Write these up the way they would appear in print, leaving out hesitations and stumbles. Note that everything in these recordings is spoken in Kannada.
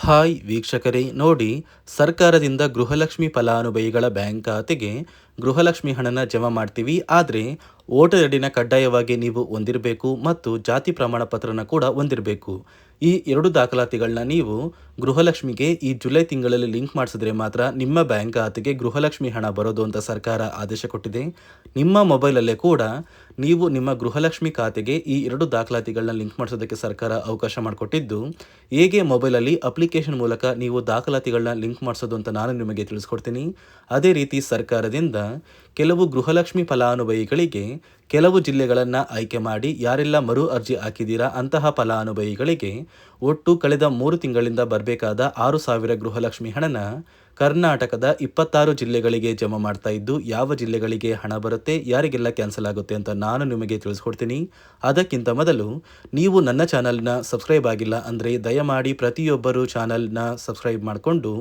ಹಾಯ್ ವೀಕ್ಷಕರೇ, ನೋಡಿ, ಸರ್ಕಾರದಿಂದ ಗೃಹಲಕ್ಷ್ಮಿ ಫಲಾನುಭವಿಗಳ ಬ್ಯಾಂಕ್ ಖಾತೆಗೆ ಗೃಹಲಕ್ಷ್ಮಿ ಹಣನ ಜಮಾ ಮಾಡ್ತೀವಿ. ಆದರೆ ವೋಟರ್ ಐಡಿನ ಕಡ್ಡಾಯವಾಗಿ ನೀವು ಹೊಂದಿರಬೇಕು ಮತ್ತು ಜಾತಿ ಪ್ರಮಾಣ ಪತ್ರನ ಕೂಡ ಹೊಂದಿರಬೇಕು. ಈ ಎರಡು ದಾಖಲಾತಿಗಳನ್ನ ನೀವು ಗೃಹಲಕ್ಷ್ಮಿಗೆ ಈ ಜುಲೈ ತಿಂಗಳಲ್ಲಿ ಲಿಂಕ್ ಮಾಡಿಸಿದ್ರೆ ಮಾತ್ರ ನಿಮ್ಮ ಬ್ಯಾಂಕ್ ಖಾತೆಗೆ ಗೃಹಲಕ್ಷ್ಮಿ ಹಣ ಬರೋದು ಅಂತ ಸರ್ಕಾರ ಆದೇಶ ಕೊಟ್ಟಿದೆ. ನಿಮ್ಮ ಮೊಬೈಲಲ್ಲೇ ಕೂಡ ನೀವು ನಿಮ್ಮ ಗೃಹಲಕ್ಷ್ಮಿ ಖಾತೆಗೆ ಈ ಎರಡು ದಾಖಲಾತಿಗಳನ್ನ ಲಿಂಕ್ ಮಾಡಿಸೋದಕ್ಕೆ ಸರ್ಕಾರ ಅವಕಾಶ ಮಾಡಿಕೊಟ್ಟಿದ್ದು, ಹೇಗೆ ಮೊಬೈಲಲ್ಲಿ ಅಪ್ಲಿಕೇಶನ್ ಮೂಲಕ ನೀವು ದಾಖಲಾತಿಗಳನ್ನ ಲಿಂಕ್ ಮಾಡಿಸೋದು ಅಂತ ನಾನು ನಿಮಗೆ ತಿಳಿಸ್ಕೊಡ್ತೀನಿ. ಅದೇ ರೀತಿ ಸರ್ಕಾರದಿಂದ ಕೆಲವು ಗೃಹಲಕ್ಷ್ಮಿ ಫಲಾನುಭವಿಗಳಿಗೆ ಕೆಲವು ಜಿಲ್ಲೆಗಳನ್ನು ಆಯ್ಕೆ ಮಾಡಿ ಯಾರೆಲ್ಲ ಮರು ಅರ್ಜಿ ಹಾಕಿದ್ದೀರಾ ಅಂತಹ ಫಲಾನುಭವಿಗಳಿಗೆ ಒಟ್ಟು ಕಳೆದ 3 ತಿಂಗಳಿಂದ ಬರಬೇಕಾದ 6,000 ಗೃಹಲಕ್ಷ್ಮಿ ಹಣನ ಕರ್ನಾಟಕದ 26 ಜಿಲ್ಲೆಗಳಿಗೆ ಜಮಾ ಮಾಡ್ತಾ ಇದ್ದು, ಯಾವ ಜಿಲ್ಲೆಗಳಿಗೆ ಹಣ ಬರುತ್ತೆ, ಯಾರಿಗೆಲ್ಲ ಕ್ಯಾನ್ಸಲ್ ಆಗುತ್ತೆ ಅಂತ ನಾನು ನಿಮಗೆ ತಿಳಿಸ್ಕೊಡ್ತೀನಿ. ಅದಕ್ಕಿಂತ ಮೊದಲು ನೀವು ನನ್ನ ಚಾನಲ್ನ ಸಬ್ಸ್ಕ್ರೈಬ್ ಆಗಿಲ್ಲ ಅಂದರೆ ದಯಮಾಡಿ ಪ್ರತಿಯೊಬ್ಬರು ಚಾನಲ್ನ ಸಬ್ಸ್ಕ್ರೈಬ್ ಮಾಡಿಕೊಂಡು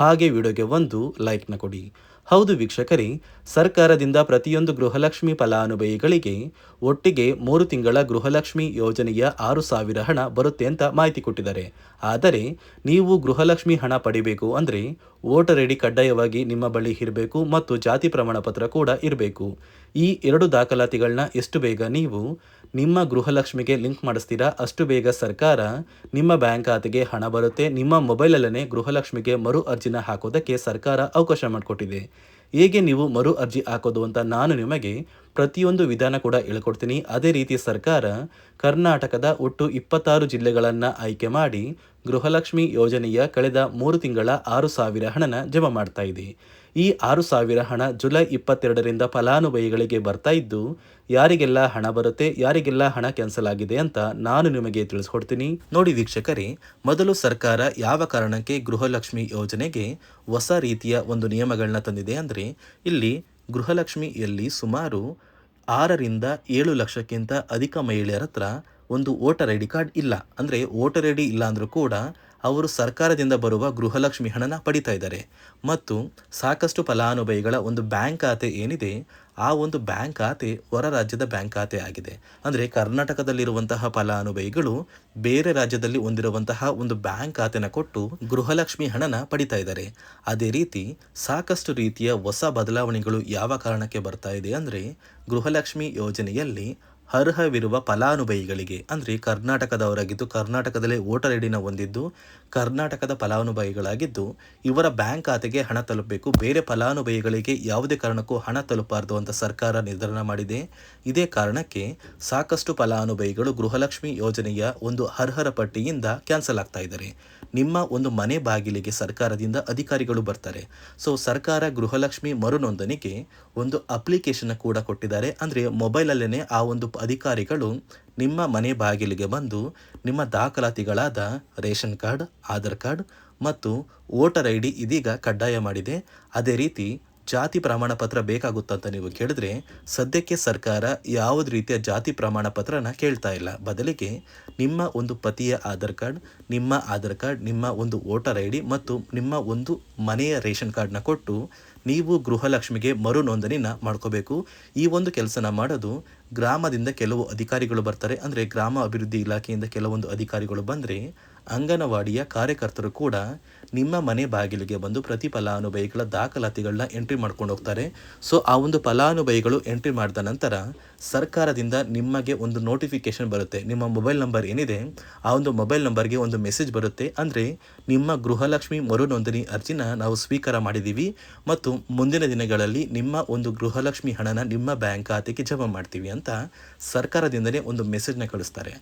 ಹಾಗೆ ವಿಡಿಯೋಗೆ ಒಂದು ಲೈಕ್ನ ಕೊಡಿ. ಹೌದು ವೀಕ್ಷಕರೇ, ಸರ್ಕಾರದಿಂದ ಪ್ರತಿಯೊಂದು ಗೃಹಲಕ್ಷ್ಮಿ ಫಲಾನುಭವಿಗಳಿಗೆ ಒಟ್ಟಿಗೆ 3 ತಿಂಗಳ ಗೃಹಲಕ್ಷ್ಮಿ ಯೋಜನೆಯ 6,000 ಹಣ ಬರುತ್ತೆ ಅಂತ ಮಾಹಿತಿ ಕೊಟ್ಟಿದ್ದಾರೆ. ಆದರೆ ನೀವು ಗೃಹಲಕ್ಷ್ಮಿ ಹಣ ಪಡಿಬೇಕು ಅಂದರೆ ವೋಟರ್ ಐಡಿ ಕಡ್ಡಾಯವಾಗಿ ನಿಮ್ಮ ಬಳಿ ಇರಬೇಕು ಮತ್ತು ಜಾತಿ ಪ್ರಮಾಣ ಪತ್ರ ಕೂಡ ಇರಬೇಕು. ಈ ಎರಡು ದಾಖಲಾತಿಗಳನ್ನ ಎಷ್ಟು ಬೇಗ ನೀವು ನಿಮ್ಮ ಗೃಹಲಕ್ಷ್ಮಿಗೆ ಲಿಂಕ್ ಮಾಡಿಸ್ತೀರಾ ಅಷ್ಟು ಬೇಗ ಸರ್ಕಾರ ನಿಮ್ಮ ಬ್ಯಾಂಕ್ ಖಾತೆಗೆ ಹಣ ಬರುತ್ತೆ. ನಿಮ್ಮ ಮೊಬೈಲಲ್ಲೇ ಗೃಹಲಕ್ಷ್ಮಿಗೆ ಮರು ಅರ್ಜಿನ ಹಾಕೋದಕ್ಕೆ ಸರ್ಕಾರ ಅವಕಾಶ ಮಾಡಿಕೊಟ್ಟಿದೆ. ಹೇಗೆ ನೀವು ಮರು ಅರ್ಜಿ ಹಾಕೋದು ಅಂತ ನಾನು ನಿಮಗೆ ಪ್ರತಿಯೊಂದು ವಿಧಾನ ಕೂಡ ಹೇಳ್ಕೊಡ್ತೀನಿ. ಅದೇ ರೀತಿ ಸರ್ಕಾರ ಕರ್ನಾಟಕದ ಒಟ್ಟು 26 ಜಿಲ್ಲೆಗಳನ್ನು ಆಯ್ಕೆ ಮಾಡಿ ಗೃಹಲಕ್ಷ್ಮಿ ಯೋಜನೆಯ ಕಳೆದ 3 ತಿಂಗಳ 6,000 ಹಣನ ಜಮಾ ಮಾಡ್ತಾ ಇದೆ. ಈ 6,000 ಹಣ ಜುಲೈ 22ರಿಂದ ಫಲಾನುಭವಿಗಳಿಗೆ ಬರ್ತಾ ಇದ್ದು, ಯಾರಿಗೆಲ್ಲ ಹಣ ಬರುತ್ತೆ, ಯಾರಿಗೆಲ್ಲ ಹಣ ಕ್ಯಾನ್ಸಲ್ ಆಗಿದೆ ಅಂತ ನಾನು ನಿಮಗೆ ತಿಳಿಸ್ಕೊಡ್ತೀನಿ. ನೋಡಿ ವೀಕ್ಷಕರೇ, ಮೊದಲು ಸರ್ಕಾರ ಯಾವ ಕಾರಣಕ್ಕೆ ಗೃಹಲಕ್ಷ್ಮಿ ಯೋಜನೆಗೆ ಹೊಸ ರೀತಿಯ ಒಂದು ನಿಯಮಗಳನ್ನ ತಂದಿದೆ ಅಂದರೆ, ಇಲ್ಲಿ ಗೃಹಲಕ್ಷ್ಮಿಯಲ್ಲಿ ಸುಮಾರು 6ರಿಂದ 7 ಲಕ್ಷಕ್ಕಿಂತ ಅಧಿಕ ಮಹಿಳೆಯರ ಹತ್ರ ಒಂದು ವೋಟರ್ ಐ ಡಿ ಕಾರ್ಡ್ ಇಲ್ಲ. ಅಂದರೆ ವೋಟರ್ ಐ ಡಿ ಇಲ್ಲ ಅಂದರೂ ಕೂಡ ಅವರು ಸರ್ಕಾರದಿಂದ ಬರುವ ಗೃಹಲಕ್ಷ್ಮಿ ಹಣನ ಪಡಿತಾ ಇದ್ದಾರೆ. ಮತ್ತು ಸಾಕಷ್ಟು ಫಲಾನುಭವಿಗಳ ಒಂದು ಬ್ಯಾಂಕ್ ಖಾತೆ ಏನಿದೆ, ಆ ಒಂದು ಬ್ಯಾಂಕ್ ಖಾತೆ ಹೊರ ರಾಜ್ಯದ ಬ್ಯಾಂಕ್ ಖಾತೆ ಆಗಿದೆ. ಅಂದರೆ ಕರ್ನಾಟಕದಲ್ಲಿರುವಂತಹ ಫಲಾನುಭವಿಗಳು ಬೇರೆ ರಾಜ್ಯದಲ್ಲಿ ಹೊಂದಿರುವಂತಹ ಒಂದು ಬ್ಯಾಂಕ್ ಖಾತೆನ ಕೊಟ್ಟು ಗೃಹಲಕ್ಷ್ಮಿ ಹಣನ ಪಡಿತಾ ಇದ್ದಾರೆ. ಅದೇ ರೀತಿ ಸಾಕಷ್ಟು ರೀತಿಯ ಹೊಸ ಬದಲಾವಣೆಗಳು ಯಾವ ಕಾರಣಕ್ಕೆ ಬರ್ತಾ ಇದೆ ಅಂದರೆ, ಗೃಹಲಕ್ಷ್ಮಿ ಯೋಜನೆಯಲ್ಲಿ ಅರ್ಹವಿರುವ ಫಲಾನುಭವಿಗಳಿಗೆ ಅಂದರೆ ಕರ್ನಾಟಕದವರಾಗಿದ್ದು, ಕರ್ನಾಟಕದಲ್ಲೇ ವೋಟರ್ ಐಡಿನ ಹೊಂದಿದ್ದು, ಕರ್ನಾಟಕದ ಫಲಾನುಭವಿಗಳಾಗಿದ್ದು ಇವರ ಬ್ಯಾಂಕ್ ಖಾತೆಗೆ ಹಣ ತಲುಪಬೇಕು. ಬೇರೆ ಫಲಾನುಭವಿಗಳಿಗೆ ಯಾವುದೇ ಕಾರಣಕ್ಕೂ ಹಣ ತಲುಪಬಾರದು ಅಂತ ಸರ್ಕಾರ ನಿರ್ಧಾರ ಮಾಡಿದೆ. ಇದೇ ಕಾರಣಕ್ಕೆ ಸಾಕಷ್ಟು ಫಲಾನುಭವಿಗಳು ಗೃಹಲಕ್ಷ್ಮಿ ಯೋಜನೆಯ ಒಂದು ಅರ್ಹರ ಪಟ್ಟಿಯಿಂದ ಕ್ಯಾನ್ಸಲ್ ಆಗ್ತಾ ಇದ್ದಾರೆ. ನಿಮ್ಮ ಒಂದು ಮನೆ ಬಾಗಿಲಿಗೆ ಸರ್ಕಾರದಿಂದ ಅಧಿಕಾರಿಗಳು ಬರ್ತಾರೆ. ಸೊ ಸರ್ಕಾರ ಗೃಹಲಕ್ಷ್ಮಿ ಮರು ನೋಂದಣಿಗೆ ಒಂದು ಅಪ್ಲಿಕೇಶನ್ ಕೂಡ ಕೊಟ್ಟಿದ್ದಾರೆ. ಅಂದರೆ ಮೊಬೈಲಲ್ಲೇ ಆ ಒಂದು ಅಧಿಕಾರಿಗಳು ನಿಮ್ಮ ಮನೆ ಬಾಗಿಲಿಗೆ ಬಂದು ನಿಮ್ಮ ದಾಖಲಾತಿಗಳಾದ ರೇಷನ್ ಕಾರ್ಡ್, ಆಧಾರ್ ಕಾರ್ಡ್ ಮತ್ತು ವೋಟರ್ ಐ ಡಿ ಇದೀಗ ಕಡ್ಡಾಯ ಮಾಡಿದೆ. ಅದೇ ರೀತಿ ಜಾತಿ ಪ್ರಮಾಣ ಪತ್ರ ಬೇಕಾಗುತ್ತಂತ ನೀವು ಕೇಳಿದ್ರೆ, ಸದ್ಯಕ್ಕೆ ಸರ್ಕಾರ ಯಾವುದೇ ರೀತಿಯ ಜಾತಿ ಪ್ರಮಾಣ ಪತ್ರನ ಕೇಳ್ತಾ ಇಲ್ಲ. ಬದಲಿಗೆ ನಿಮ್ಮ ಒಂದು ಪತಿಯ ಆಧಾರ್ ಕಾರ್ಡ್, ನಿಮ್ಮ ಒಂದು ವೋಟರ್ ಐ ಡಿ ಮತ್ತು ನಿಮ್ಮ ಒಂದು ಮನೆಯ ರೇಷನ್ ಕಾರ್ಡ್ನ ಕೊಟ್ಟು ನೀವು ಗೃಹಲಕ್ಷ್ಮಿಗೆ ಮರು ನೋಂದಣಿನ ಮಾಡ್ಕೋಬೇಕು. ಈ ಒಂದು ಕೆಲಸನ ಮಾಡೋದು ಗ್ರಾಮದಿಂದ ಕೆಲವು ಅಧಿಕಾರಿಗಳು ಬರ್ತಾರೆ. ಅಂದರೆ ಗ್ರಾಮ ಅಭಿವೃದ್ಧಿ ಇಲಾಖೆಯಿಂದ ಕೆಲವೊಂದು ಅಧಿಕಾರಿಗಳು ಬಂದರೆ, ಅಂಗನವಾಡಿಯ ಕಾರ್ಯಕರ್ತರು ಕೂಡ ನಿಮ್ಮ ಮನೆ ಬಾಗಿಲಿಗೆ ಬಂದು ಪ್ರತಿ ಫಲಾನುಭವಿಗಳ ದಾಖಲಾತಿಗಳನ್ನ ಎಂಟ್ರಿ ಮಾಡ್ಕೊಂಡು ಹೋಗ್ತಾರೆ. ಸೊ ಆ ಒಂದು ಫಲಾನುಭವಿಗಳು ಎಂಟ್ರಿ ಮಾಡಿದ ನಂತರ ಸರ್ಕಾರದಿಂದ ನಿಮಗೆ ಒಂದು ನೋಟಿಫಿಕೇಶನ್ ಬರುತ್ತೆ. ನಿಮ್ಮ ಮೊಬೈಲ್ ನಂಬರ್ ಏನಿದೆ ಆ ಒಂದು ಮೊಬೈಲ್ ನಂಬರ್ಗೆ ಒಂದು ಮೆಸೇಜ್ ಬರುತ್ತೆ. ಅಂದರೆ ನಿಮ್ಮ ಗೃಹಲಕ್ಷ್ಮಿ ಮರು ನೋಂದಣಿ ಅರ್ಜಿನ ನಾವು ಸ್ವೀಕಾರ ಮಾಡಿದ್ದೀವಿ ಮತ್ತು ಮುಂದಿನ ದಿನಗಳಲ್ಲಿ ನಿಮ್ಮ ಒಂದು ಗೃಹಲಕ್ಷ್ಮಿ ಹಣನ ನಿಮ್ಮ ಬ್ಯಾಂಕ್ ಖಾತೆಗೆ ಜಮಾ ಮಾಡ್ತೀವಿ ಅಂತ ಸರ್ಕಾರದಿಂದಲೇ ಒಂದು ಮೆಸೇಜ್ನ ಕಳಿಸ್ತಾರೆ.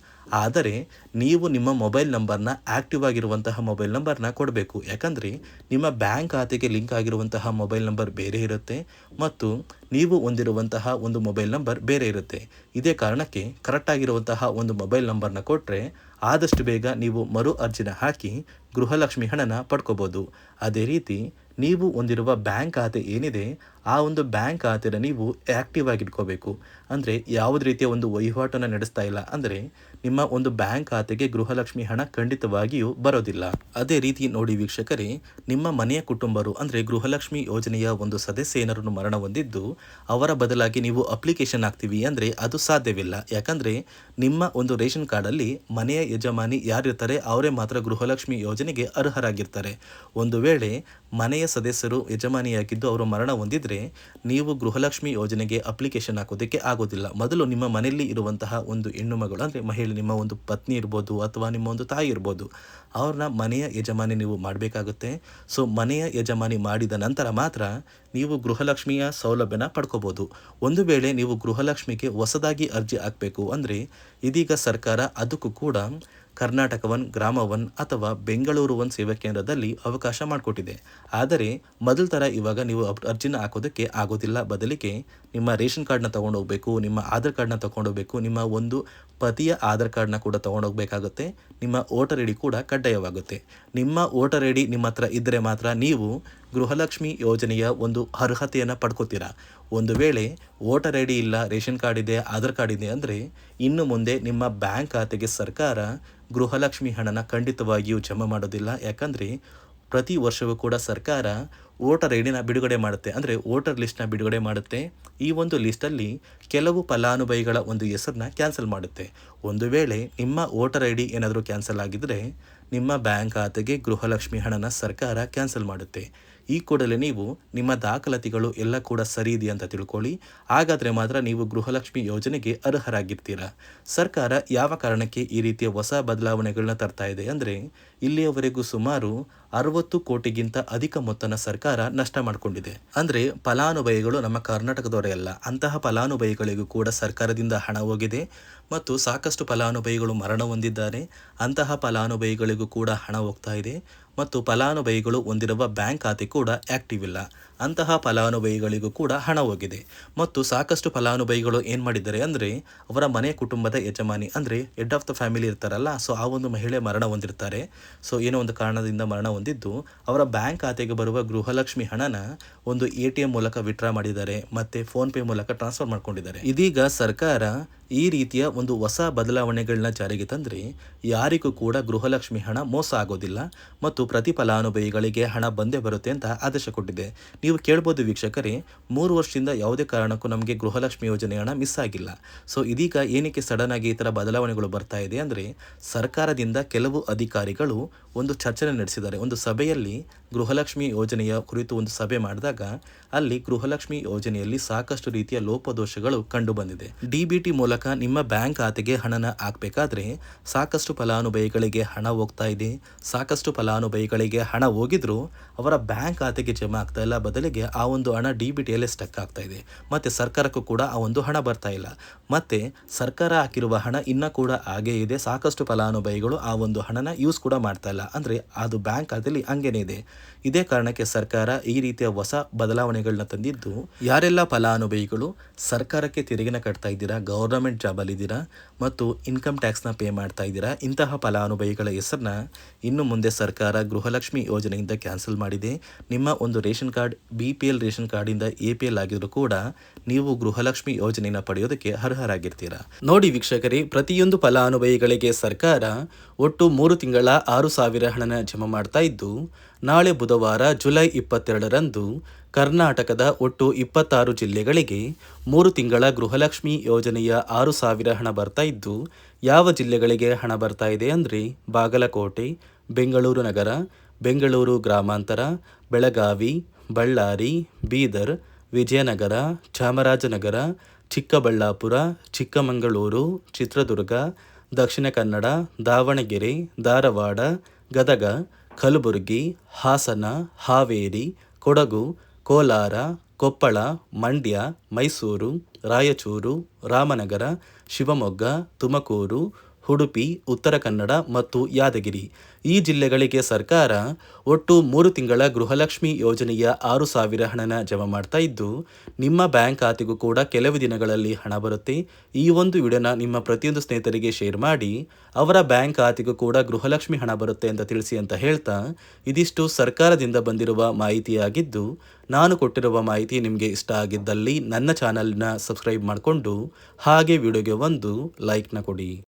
ಆದರೆ ನೀವು ನಿಮ್ಮ ಮೊಬೈಲ್ ನಂಬರ್ನ ಆಕ್ಟಿವ್ ಆಗಿರುವಂತಹ ಮೊಬೈಲ್ ನಂಬರ್ನ ಕೊಡಬೇಕು. ಯಾಕಂದರೆ ನಿಮ್ಮ ಬ್ಯಾಂಕ್ ಖಾತೆಗೆ ಲಿಂಕ್ ಆಗಿರುವಂತಹ ಮೊಬೈಲ್ ನಂಬರ್ ಬೇರೆ ಇರುತ್ತೆ ಮತ್ತು ನೀವು ಹೊಂದಿರುವಂತಹ ಒಂದು ಮೊಬೈಲ್ ನಂಬರ್ ಬೇರೆ ಇರುತ್ತೆ. ಇದೇ ಕಾರಣಕ್ಕೆ ಕರೆಕ್ಟಾಗಿರುವಂತಹ ಒಂದು ಮೊಬೈಲ್ ನಂಬರ್ನ ಕೊಟ್ಟರೆ ಆದಷ್ಟು ಬೇಗ ನೀವು ಮರು ಅರ್ಜಿನ ಹಾಕಿ ಗೃಹಲಕ್ಷ್ಮಿ ಹಣನ ಪಡ್ಕೋಬೋದು. ಅದೇ ರೀತಿ ನೀವು ಹೊಂದಿರುವ ಬ್ಯಾಂಕ್ ಖಾತೆ ಏನಿದೆ ಆ ಒಂದು ಬ್ಯಾಂಕ್ ಖಾತೆನ ನೀವು ಆ್ಯಕ್ಟಿವ್ ಆಗಿ ಇಟ್ಕೋಬೇಕು. ಅಂದರೆ ಯಾವುದೇ ರೀತಿಯ ಒಂದು ವಹಿವಾಟನ್ನು ನಡೆಸ್ತಾ ಇಲ್ಲ ಅಂದರೆ ನಿಮ್ಮ ಒಂದು ಬ್ಯಾಂಕ್ ಖಾತೆಗೆ ಗೃಹಲಕ್ಷ್ಮಿ ಹಣ ಖಂಡಿತವಾಗಿಯೂ ಬರೋದಿಲ್ಲ. ಅದೇ ರೀತಿ ನೋಡಿ ವೀಕ್ಷಕರೇ, ನಿಮ್ಮ ಮನೆಯ ಕುಟುಂಬರು ಅಂದರೆ ಗೃಹಲಕ್ಷ್ಮಿ ಯೋಜನೆಯ ಒಂದು ಸದಸ್ಯ ಏನಾರು ಮರಣ ಹೊಂದಿದ್ದು ಅವರ ಬದಲಾಗಿ ನೀವು ಅಪ್ಲಿಕೇಶನ್ ಹಾಕ್ತೀವಿ ಅಂದರೆ ಅದು ಸಾಧ್ಯವಿಲ್ಲ. ಯಾಕಂದರೆ ನಿಮ್ಮ ಒಂದು ರೇಷನ್ ಕಾರ್ಡಲ್ಲಿ ಮನೆಯ ಯಜಮಾನಿ ಯಾರಿರ್ತಾರೆ ಅವರೇ ಮಾತ್ರ ಗೃಹಲಕ್ಷ್ಮಿ ಯೋಜನೆ ಯೋಜನೆಗೆ ಅರ್ಹರಾಗಿರ್ತಾರೆ. ಒಂದು ವೇಳೆ ಮನೆಯ ಸದಸ್ಯರು ಯಜಮಾನಿಯಾಗಿದ್ದು ಅವರು ಮರಣ ಹೊಂದಿದ್ರೆ ನೀವು ಗೃಹಲಕ್ಷ್ಮಿ ಯೋಜನೆಗೆ ಅಪ್ಲಿಕೇಶನ್ ಹಾಕೋದಕ್ಕೆ ಆಗೋದಿಲ್ಲ. ಮೊದಲು ನಿಮ್ಮ ಮನೆಯಲ್ಲಿ ಇರುವಂತಹ ಒಂದು ಹೆಣ್ಣು ಮಗಳು ಅಂದರೆ ಮಹಿಳೆ, ನಿಮ್ಮ ಒಂದು ಪತ್ನಿ ಇರ್ಬೋದು ಅಥವಾ ನಿಮ್ಮ ಒಂದು ತಾಯಿ ಇರ್ಬೋದು, ಅವ್ರನ್ನ ಮನೆಯ ಯಜಮಾನಿ ನೀವು ಮಾಡಬೇಕಾಗುತ್ತೆ. ಸೊ ಮನೆಯ ಯಜಮಾನಿ ಮಾಡಿದ ನಂತರ ಮಾತ್ರ ನೀವು ಗೃಹಲಕ್ಷ್ಮಿಯ ಸೌಲಭ್ಯನ ಪಡ್ಕೋಬೋದು. ಒಂದು ವೇಳೆ ನೀವು ಗೃಹಲಕ್ಷ್ಮಿಗೆ ಹೊಸದಾಗಿ ಅರ್ಜಿ ಹಾಕಬೇಕು ಅಂದರೆ ಇದೀಗ ಸರ್ಕಾರ ಅದಕ್ಕೂ ಕೂಡ ಕರ್ನಾಟಕ ಒನ್, ಗ್ರಾಮ ಒನ್ ಅಥವಾ ಬೆಂಗಳೂರು ಒನ್ ಸೇವಾ ಕೇಂದ್ರದಲ್ಲಿ ಅವಕಾಶ ಮಾಡಿಕೊಟ್ಟಿದೆ. ಆದರೆ ಮೊದಲ ಥರ ಇವಾಗ ನೀವು ಅರ್ಜಿನ ಹಾಕೋದಕ್ಕೆ ಆಗೋದಿಲ್ಲ. ಬದಲಿಗೆ ನಿಮ್ಮ ರೇಷನ್ ಕಾರ್ಡ್ನ ತೊಗೊಂಡೋಗ್ಬೇಕು, ನಿಮ್ಮ ಆಧಾರ್ ಕಾರ್ಡ್ನ ತೊಗೊಂಡೋಗ್ಬೇಕು, ನಿಮ್ಮ ಒಂದು ಪತಿಯ ಆಧಾರ್ ಕಾರ್ಡ್ನ ಕೂಡ ತೊಗೊಂಡೋಗ್ಬೇಕಾಗುತ್ತೆ. ನಿಮ್ಮ ವೋಟರ್ ಐ ಡಿ ಕೂಡ ಕಡ್ಡಾಯವಾಗುತ್ತೆ. ನಿಮ್ಮ ವೋಟರ್ ಐ ಡಿ ನಿಮ್ಮ ಹತ್ರ ಇದ್ದರೆ ಮಾತ್ರ ನೀವು ಗೃಹಲಕ್ಷ್ಮಿ ಯೋಜನೆಯ ಒಂದು ಅರ್ಹತೆಯನ್ನು ಪಡ್ಕೋತೀರಾ. ಒಂದು ವೇಳೆ ವೋಟರ್ ಐ ಡಿ ಇಲ್ಲ, ರೇಷನ್ ಕಾರ್ಡ್ ಇದೆ, ಆಧಾರ್ ಕಾರ್ಡ್ ಇದೆ ಅಂದರೆ ಇನ್ನು ಮುಂದೆ ನಿಮ್ಮ ಬ್ಯಾಂಕ್ ಖಾತೆಗೆ ಸರ್ಕಾರ ಗೃಹಲಕ್ಷ್ಮಿ ಹಣನ ಖಂಡಿತವಾಗಿಯೂ ಜಮಾ ಮಾಡೋದಿಲ್ಲ. ಯಾಕಂದರೆ ಪ್ರತಿ ವರ್ಷವೂ ಕೂಡ ಸರ್ಕಾರ ವೋಟರ್ ಐ ಡಿನ ಬಿಡುಗಡೆ ಮಾಡುತ್ತೆ, ಅಂದರೆ ವೋಟರ್ ಲಿಸ್ಟ್ನ ಬಿಡುಗಡೆ ಮಾಡುತ್ತೆ. ಈ ಒಂದು ಲಿಸ್ಟಲ್ಲಿ ಕೆಲವು ಫಲಾನುಭವಿಗಳ ಒಂದು ಹೆಸರನ್ನ ಕ್ಯಾನ್ಸಲ್ ಮಾಡುತ್ತೆ. ಒಂದು ವೇಳೆ ನಿಮ್ಮ ವೋಟರ್ ಐ ಡಿ ಏನಾದರೂ ಕ್ಯಾನ್ಸಲ್ ಆಗಿದ್ದರೆ ನಿಮ್ಮ ಬ್ಯಾಂಕ್ ಖಾತೆಗೆ ಗೃಹಲಕ್ಷ್ಮಿ ಹಣನ ಸರ್ಕಾರ ಕ್ಯಾನ್ಸಲ್ ಮಾಡುತ್ತೆ. ಈ ಕೂಡಲೇ ನೀವು ನಿಮ್ಮ ದಾಖಲಾತಿಗಳು ಎಲ್ಲ ಕೂಡ ಸರಿ ಇದೆ ಅಂತ ತಿಳ್ಕೊಳ್ಳಿ. ಹಾಗಾದರೆ ಮಾತ್ರ ನೀವು ಗೃಹಲಕ್ಷ್ಮಿ ಯೋಜನೆಗೆ ಅರ್ಹರಾಗಿರ್ತೀರಾ. ಸರ್ಕಾರ ಯಾವ ಕಾರಣಕ್ಕೆ ಈ ರೀತಿಯ ಹೊಸ ಬದಲಾವಣೆಗಳನ್ನ ತರ್ತಾ ಇದೆ ಅಂದರೆ ಇಲ್ಲಿಯವರೆಗೂ ಸುಮಾರು 60 ಕೋಟಿಗಿಂತ ಅಧಿಕ ಮೊತ್ತನ ಸರ್ಕಾರ ನಷ್ಟ ಮಾಡಿಕೊಂಡಿದೆ. ಅಂದರೆ ಫಲಾನುಭವಿಗಳು ನಮ್ಮ ಕರ್ನಾಟಕದವರೇ ಅಲ್ಲ, ಅಂತಹ ಫಲಾನುಭವಿಗಳಿಗೂ ಕೂಡ ಸರ್ಕಾರದಿಂದ ಹಣ ಹೋಗಿದೆ ಮತ್ತು ಸಾಕಷ್ಟು ಫಲಾನುಭವಿಗಳು ಮರಣ ಹೊಂದಿದ್ದಾರೆ. ಅಂತಹ ಫಲಾನುಭವಿಗಳಿಗೂ ಕೂಡ ಹಣ ಹೋಗ್ತಾ ಇದೆ ಮತ್ತು ಫಲಾನುಭವಿಗಳು ಹೊಂದಿರುವ ಬ್ಯಾಂಕ್ ಖಾತೆ ಕೂಡ ಆ್ಯಕ್ಟಿವ್ ಇಲ್ಲ. ಅಂತಹ ಫಲಾನುಭವಿಗಳಿಗೂ ಕೂಡ ಹಣ ಹೋಗಿದೆ ಮತ್ತು ಸಾಕಷ್ಟು ಫಲಾನುಭವಿಗಳು ಏನು ಮಾಡಿದ್ದಾರೆ ಅಂದರೆ ಅವರ ಮನೆ ಕುಟುಂಬದ ಯಜಮಾನಿ ಅಂದರೆ ಹೆಡ್ ಆಫ್ ದ ಫ್ಯಾಮಿಲಿ ಇರ್ತಾರಲ್ಲ, ಸೊ ಆ ಒಂದು ಮಹಿಳೆ ಮರಣ ಹೊಂದಿರ್ತಾರೆ. ಸೊ ಏನೋ ಒಂದು ಕಾರಣದಿಂದ ಮರಣ ಹೊಂದಿದ್ದು ಅವರ ಬ್ಯಾಂಕ್ ಖಾತೆಗೆ ಬರುವ ಗೃಹಲಕ್ಷ್ಮಿ ಹಣನ ಒಂದು ATM ಮೂಲಕ ವಿತ್ಡ್ರಾ ಮಾಡಿದ್ದಾರೆ ಮತ್ತು ಫೋನ್ಪೇ ಮೂಲಕ ಟ್ರಾನ್ಸ್ಫರ್ ಮಾಡ್ಕೊಂಡಿದ್ದಾರೆ. ಇದೀಗ ಸರ್ಕಾರ ಈ ರೀತಿಯ ಒಂದು ಹೊಸ ಬದಲಾವಣೆಗಳನ್ನ ಜಾರಿಗೆ ತಂದರೆ ಯಾರಿಗೂ ಕೂಡ ಗೃಹಲಕ್ಷ್ಮಿ ಹಣ ಮೋಸ ಆಗೋದಿಲ್ಲ ಮತ್ತು ಪ್ರತಿ ಫಲಾನುಭವಿಗಳಿಗೆ ಹಣ ಬಂದೇ ಬರುತ್ತೆ ಅಂತ ಆದೇಶ ಕೊಟ್ಟಿದೆ. ನೀವು ಕೇಳ್ಬೋದು ವೀಕ್ಷಕರೇ, 3 ವರ್ಷದಿಂದ ಯಾವುದೇ ಕಾರಣಕ್ಕೂ ನಮಗೆ ಗೃಹಲಕ್ಷ್ಮಿ ಯೋಜನೆ ಹಣ ಮಿಸ್ ಆಗಿಲ್ಲ. ಸೊ ಇದೀಗ ಏನಕ್ಕೆ ಸಡನ್ ಆಗಿ ಈ ಥರ ಬದಲಾವಣೆಗಳು ಬರ್ತಾ ಇದೆ ಅಂದರೆ ಸರ್ಕಾರದಿಂದ ಕೆಲವು ಅಧಿಕಾರಿಗಳು ಒಂದು ಚರ್ಚೆ ನಡೆಸಿದ್ದಾರೆ. ಒಂದು ಸಭೆಯಲ್ಲಿ ಗೃಹಲಕ್ಷ್ಮಿ ಯೋಜನೆಯ ಕುರಿತು ಒಂದು ಸಭೆ ಮಾಡಿದಾಗ ಅಲ್ಲಿ ಗೃಹಲಕ್ಷ್ಮಿ ಯೋಜನೆಯಲ್ಲಿ ಸಾಕಷ್ಟು ರೀತಿಯ ಲೋಪದೋಷಗಳು ಕಂಡು ಬಂದಿದೆ. DBT ಮೂಲಕ ನಿಮ್ಮ ಬ್ಯಾಂಕ್ ಖಾತೆಗೆ ಹಣನ ಹಾಕಬೇಕಾದ್ರೆ ಸಾಕಷ್ಟು ಫಲಾನುಭವಿಗಳಿಗೆ ಹಣ ಹೋಗ್ತಾ ಇದೆ. ಸಾಕಷ್ಟು ಫಲಾನುಭವಿಗಳಿಗೆ ಹಣ ಹೋಗಿದ್ರು ಅವರ ಬ್ಯಾಂಕ್ ಖಾತೆಗೆ ಜಮಾ ಆಗ್ತಾ ಇಲ್ಲ, ಬದಲಿಗೆ ಆ ಒಂದು ಹಣ DBTಯಲ್ಲೇ ಸ್ಟಕ್ ಆಗ್ತಾ ಇದೆ. ಮತ್ತು ಸರ್ಕಾರಕ್ಕೂ ಕೂಡ ಆ ಒಂದು ಹಣ ಬರ್ತಾ ಇಲ್ಲ. ಮತ್ತು ಸರ್ಕಾರ ಹಾಕಿರುವ ಹಣ ಇನ್ನೂ ಕೂಡ ಹಾಗೇ ಇದೆ. ಸಾಕಷ್ಟು ಫಲಾನುಭವಿಗಳು ಆ ಒಂದು ಹಣನ ಯೂಸ್ ಕೂಡ ಮಾಡ್ತಾ ಇಲ್ಲ, ಅಂದರೆ ಅದು ಬ್ಯಾಂಕ್ ಖಾತೆಯಲ್ಲಿ ಹಂಗೇನೆ ಇದೆ. ಇದೇ ಕಾರಣಕ್ಕೆ ಸರ್ಕಾರ ಈ ರೀತಿಯ ಹೊಸ ಬದಲಾವಣೆಗಳನ್ನ ತಂದಿದ್ದು, ಯಾರೆಲ್ಲ ಫಲಾನುಭವಿಗಳು ಸರ್ಕಾರಕ್ಕೆ ತೆರಿಗೆನ ಕಟ್ತಾ ಇದ್ದೀರಾ, ಗೌರ್ನಮೆಂಟ್ ಜಾಬಲ್ಲಿದ್ದೀರಾ ಮತ್ತು ಇನ್ಕಮ್ ಟ್ಯಾಕ್ಸ್ನ ಪೇ ಮಾಡ್ತಾ ಇದ್ದೀರಾ, ಇಂತಹ ಫಲಾನುಭವಿಗಳ ಹೆಸರನ್ನ ಇನ್ನು ಮುಂದೆ ಸರ್ಕಾರ ಗೃಹಲಕ್ಷ್ಮಿ ಯೋಜನೆಯಿಂದ ಕ್ಯಾನ್ಸಲ್ ಮಾಡಿದೆ. ನಿಮ್ಮ ಒಂದು ರೇಷನ್ ಕಾರ್ಡ್ BPL ರೇಷನ್ ಕಾರ್ಡಿಂದ APL ಆಗಿದ್ರು ಕೂಡ ನೀವು ಗೃಹಲಕ್ಷ್ಮಿ ಯೋಜನೆಯನ್ನು ಪಡೆಯೋದಕ್ಕೆ ಅರ್ಹರಾಗಿರ್ತೀರಾ. ನೋಡಿ ವೀಕ್ಷಕರೇ, ಪ್ರತಿಯೊಂದು ಫಲಾನುಭವಿಗಳಿಗೆ ಸರ್ಕಾರ ಒಟ್ಟು 3 ತಿಂಗಳ 6,000 ಹಣನ ಜಮಾ ಮಾಡ್ತಾ ಇದ್ದು, ನಾಳೆ ಬುಧವಾರ ಜುಲೈ 22ರಂದು ಕರ್ನಾಟಕದ ಒಟ್ಟು 26 ಜಿಲ್ಲೆಗಳಿಗೆ 3 ತಿಂಗಳ ಗೃಹಲಕ್ಷ್ಮಿ ಯೋಜನೆಯ 6,000 ಹಣ ಬರ್ತಾ ಇದ್ದು, ಯಾವ ಜಿಲ್ಲೆಗಳಿಗೆ ಹಣ ಬರ್ತಾ ಇದೆ ಅಂದರೆ ಬಾಗಲಕೋಟೆ, ಬೆಂಗಳೂರು ನಗರ, ಬೆಂಗಳೂರು ಗ್ರಾಮಾಂತರ, ಬೆಳಗಾವಿ, ಬಳ್ಳಾರಿ, ಬೀದರ್, ವಿಜಯನಗರ, ಚಾಮರಾಜನಗರ, ಚಿಕ್ಕಬಳ್ಳಾಪುರ, ಚಿಕ್ಕಮಗಳೂರು, ಚಿತ್ರದುರ್ಗ, ದಕ್ಷಿಣ ಕನ್ನಡ, ದಾವಣಗೆರೆ, ಧಾರವಾಡ, ಗದಗ, ಕಲಬುರಗಿ, ಹಾಸನ, ಹಾವೇರಿ, ಕೊಡಗು, ಕೋಲಾರ, ಕೊಪ್ಪಳ, ಮಂಡ್ಯ, ಮೈಸೂರು, ರಾಯಚೂರು, ರಾಮನಗರ, ಶಿವಮೊಗ್ಗ, ತುಮಕೂರು, ಉಡುಪಿ, ಉತ್ತರ ಕನ್ನಡ ಮತ್ತು ಯಾದಗಿರಿ ಈ ಜಿಲ್ಲೆಗಳಿಗೆ ಸರ್ಕಾರ ಒಟ್ಟು 3 ತಿಂಗಳ ಗೃಹಲಕ್ಷ್ಮಿ ಯೋಜನೆಯ 6,000 ಹಣನ ಜಮಾ ಮಾಡ್ತಾ ಇದ್ದು, ನಿಮ್ಮ ಬ್ಯಾಂಕ್ ಖಾತೆಗೂ ಕೂಡ ಕೆಲವು ದಿನಗಳಲ್ಲಿ ಹಣ ಬರುತ್ತೆ. ಈ ಒಂದು ವಿಡಿಯೋನ ನಿಮ್ಮ ಪ್ರತಿಯೊಂದು ಸ್ನೇಹಿತರಿಗೆ ಶೇರ್ ಮಾಡಿ ಅವರ ಬ್ಯಾಂಕ್ ಖಾತೆಗೂ ಕೂಡ ಗೃಹಲಕ್ಷ್ಮಿ ಹಣ ಬರುತ್ತೆ ಅಂತ ತಿಳಿಸಿ ಅಂತ ಹೇಳ್ತಾ, ಇದಿಷ್ಟು ಸರ್ಕಾರದಿಂದ ಬಂದಿರುವ ಮಾಹಿತಿಯಾಗಿದ್ದು, ನಾನು ಕೊಟ್ಟಿರುವ ಮಾಹಿತಿ ನಿಮಗೆ ಇಷ್ಟ ಆಗಿದ್ದಲ್ಲಿ ನನ್ನ ಚಾನಲ್ನ ಸಬ್ಸ್ಕ್ರೈಬ್ ಮಾಡಿಕೊಂಡು ಹಾಗೆ ವಿಡಿಯೋಗೆ ಒಂದು ಲೈಕ್ನ ಕೊಡಿ.